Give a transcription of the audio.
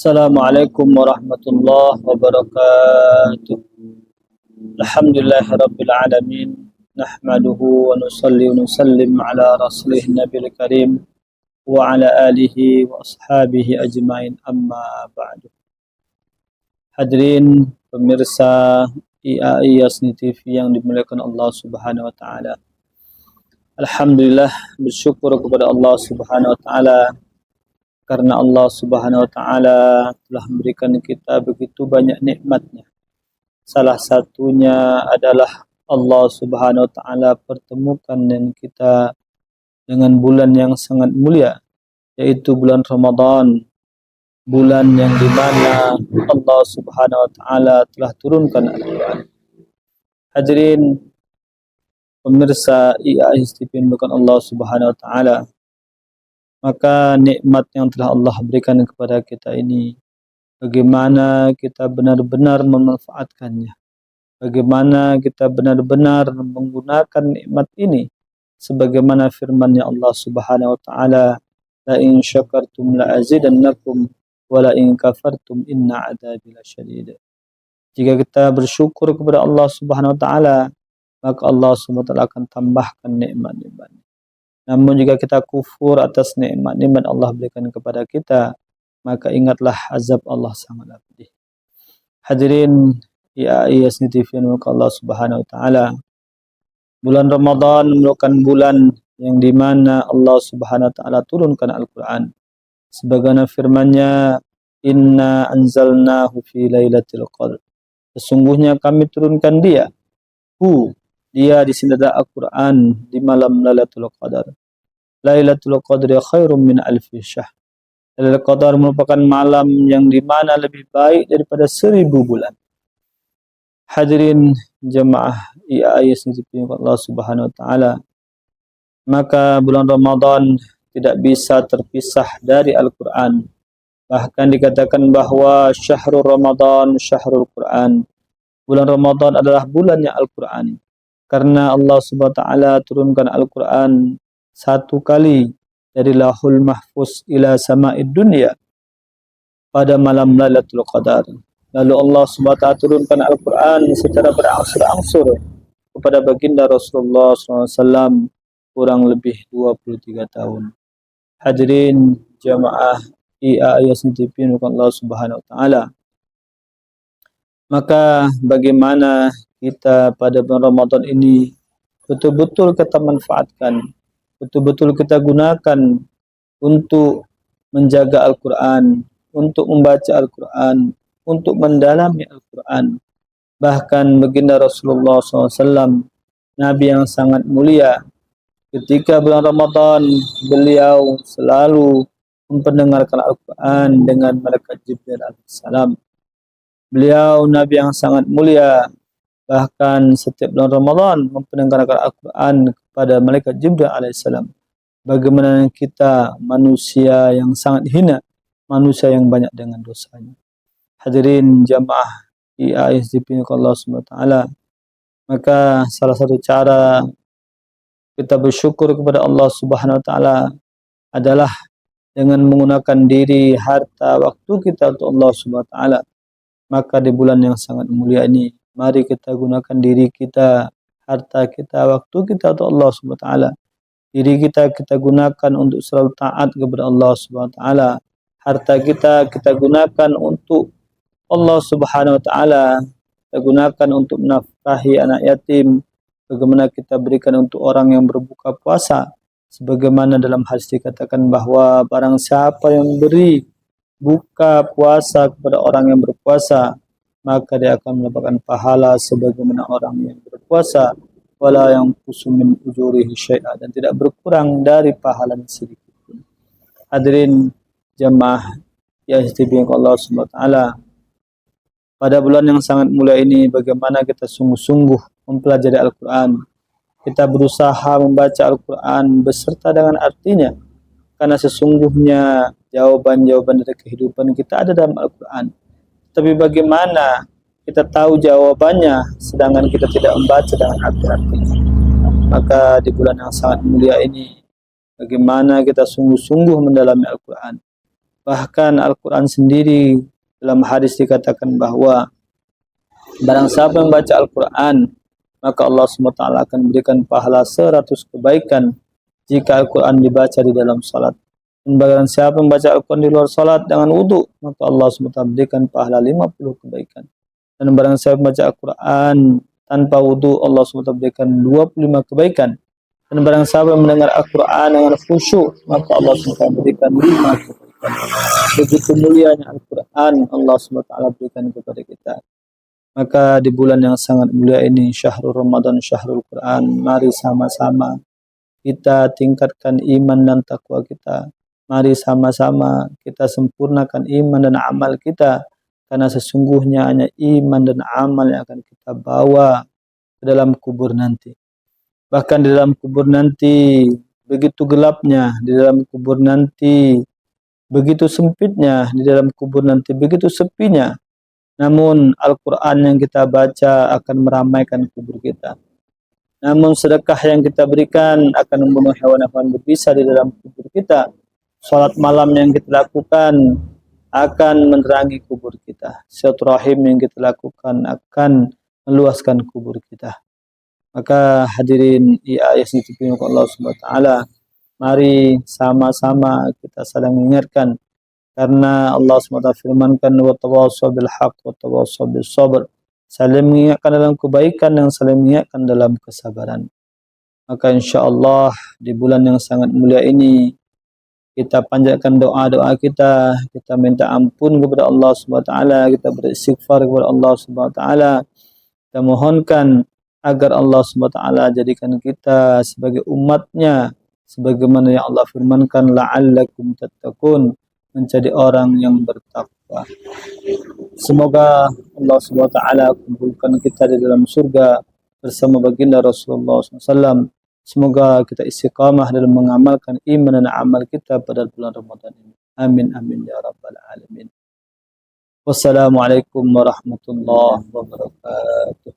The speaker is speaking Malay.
Assalamualaikum warahmatullahi wabarakatuh. Alhamdulillahirabbil alamin. Nahmaduhu wa nusalli wa nusallim ala rasulih nabiyil karim wa ala alihi wa ashabihi ajmain, amma ba'du. Hadirin pemirsa IAI Yasni TV yang dimuliakan Allah Subhanahu wa taala. Alhamdulillah, bersyukur kepada Allah Subhanahu wa taala karena Allah Subhanahu wa taala telah memberikan kita begitu banyak nikmatnya. Salah satunya adalah Allah Subhanahu wa taala pertemukan dengan kita dengan bulan yang sangat mulia, yaitu bulan Ramadan, bulan yang dimana Allah Subhanahu wa taala telah turunkan Al-Quran. Hadirin pemirsa IAI TV bukan Allah Subhanahu wa taala, maka nikmat yang telah Allah berikan kepada kita ini, bagaimana kita benar-benar memanfaatkannya, bagaimana kita benar-benar menggunakan nikmat ini sebagaimana firman-Nya Allah Subhanahu wa taala, la in syakartum la azidannakum wa la in kafartum inna adzabi lasyadid. Jika kita bersyukur kepada Allah Subhanahu wa taala, maka Allah Subhanahu wa taala akan tambahkan nikmat-nikmat. Namun jika kita kufur atas nikmat-nikmat Allah berikan kepada kita, maka ingatlah azab Allah sangatlah pedih. Hadirin IAI Yasni TV yang Allah Subhanahu wa taala, bulan Ramadan merupakan bulan yang dimana Allah Subhanahu wa taala turunkan Al-Quran. Sebagaimana firman-Nya, inna anzalnahu fi lailatul qadr. Sesungguhnya kami turunkan dia. Dia di sini ada Al-Quran di malam Lailatul Qadar. Lailatul Qadri khairum min alfi syahr. Lailatul Qadar merupakan malam yang dimana lebih baik daripada 1000 bulan. Hadirin jemaah IAI yang Allah Subhanahu wa taala, maka bulan Ramadan tidak bisa terpisah dari Al-Quran. Bahkan dikatakan bahwa syahrul Ramadan syahrul Quran. Bulan Ramadan adalah bulannya Al-Quran. Karena Allah Subhanahu wa taala turunkan Al-Quran satu kali dari Lauhul Mahfuz ila sama'id dunya pada malam Lailatul Qadar. Lalu Allah Subhanahu wa taala turunkan Al-Quran secara berangsur-angsur kepada baginda Rasulullah SAW kurang lebih 23 tahun. Hadirin jamaah IAI Yasni TV Allah Subhanahu wa taala, maka bagaimana kita pada bulan Ramadan ini betul-betul kita manfaatkan, betul-betul kita gunakan untuk menjaga Al-Quran, untuk membaca Al-Quran, untuk mendalami Al-Quran. Bahkan baginda Rasulullah SAW, Nabi yang sangat mulia, ketika bulan Ramadan beliau selalu memperdengarkan Al-Quran dengan malaikat Jibril alaihissalam. Beliau Nabi yang sangat mulia, bahkan setiap bulan Ramadan memperdengarkan Al-Quran kepada malaikat Jibril alaihissalam. Bagaimana kita manusia yang sangat hina, manusia yang banyak dengan dosanya. Hadirin jamaah IAI Allah Subhanahu wa taala, maka salah satu cara kita bersyukur kepada Allah Subhanahu wa taala adalah dengan menggunakan diri, harta, waktu kita untuk Allah Subhanahu wa taala. Maka di bulan yang sangat mulia ini, mari kita gunakan diri kita, harta kita, waktu kita untuk Allah Subhanahu wa taala. Diri kita gunakan untuk selalu taat kepada Allah Subhanahu wa taala. Harta kita gunakan untuk Allah Subhanahu wa taala. Kita gunakan untuk menafkahi anak yatim. Bagaimana kita berikan untuk orang yang berbuka puasa. Sebagaimana dalam hadis dikatakan bahwa barang siapa yang beri buka puasa kepada orang yang berpuasa, maka dia akan mendapatkan pahala sebagaimana orang yang berpuasa, wala yang kusumin ujurihi syai'a, dan tidak berkurang dari pahalanya sedikit pun. Hadirin jamaah ya istibi Allah Subhanahu wa taala, pada bulan yang sangat mulia ini bagaimana kita sungguh-sungguh mempelajari Al-Quran. Kita berusaha membaca Al-Quran beserta dengan artinya, karena sesungguhnya jawaban-jawaban dari kehidupan kita ada dalam Al-Quran. Tapi bagaimana kita tahu jawabannya sedangkan kita tidak membaca dengan arti-artinya? Maka di bulan yang sangat mulia ini, bagaimana kita sungguh-sungguh mendalami Al-Quran. Bahkan Al-Quran sendiri dalam hadis dikatakan bahwa barang siapa yang baca Al-Quran, maka Allah SWT akan berikan pahala 100 kebaikan jika Al-Quran dibaca di dalam salat. Dan barang siapa yang baca Al-Quran di luar salat dengan wudu, maka Allah SWT berikan pahala 50 kebaikan. Dan barang siapa membaca Al-Quran tanpa wudu, Allah SWT berikan 25 kebaikan. Dan barang siapa mendengar Al-Quran dengan khusyuk, maka Allah SWT berikan 5 kebaikan. Begitu mulianya Al-Quran, Allah SWT berikan kepada kita. Maka di bulan yang sangat mulia ini, Syahrul Ramadan, Syahrul Quran, mari sama-sama kita tingkatkan iman dan takwa kita. Mari sama-sama kita sempurnakan iman dan amal kita. Karena sesungguhnya hanya iman dan amal yang akan kita bawa ke dalam kubur nanti. Bahkan di dalam kubur nanti begitu gelapnya, di dalam kubur nanti begitu sempitnya, di dalam kubur nanti begitu sepinya. Namun Al-Quran yang kita baca akan meramaikan kubur kita. Namun sedekah yang kita berikan akan membunuh hewan-hewan berbisa di dalam kubur kita. Salat malam yang kita lakukan akan menerangi kubur kita. Silaturahim yang kita lakukan akan meluaskan kubur kita. Maka hadirin yang dipimpin oleh Allah Subhanahu wa taala, mari sama-sama kita saling mengingatkan, karena Allah SWT firmankan wa tawassaw bil haqq wa tawassaw bis sabr. Saling mengingatkan dalam kebaikan dan saling mengingatkan dalam kesabaran. Maka insyaallah di bulan yang sangat mulia ini kita panjatkan doa-doa kita minta ampun kepada Allah Subhanahu wa taala, kita beristighfar kepada Allah Subhanahu wa taala. Kita mohonkan agar Allah Subhanahu wa taala jadikan kita sebagai umatnya sebagaimana yang Allah firmankan, la'allakum tattaqun, menjadi orang yang bertakwa. Semoga Allah Subhanahu wa taala kumpulkan kita di dalam surga bersama baginda Rasulullah SAW. Semoga kita istiqamah dalam mengamalkan iman dan amal kita pada bulan Ramadan ini. Amin amin ya rabbal alamin. Wassalamualaikum warahmatullahi wabarakatuh.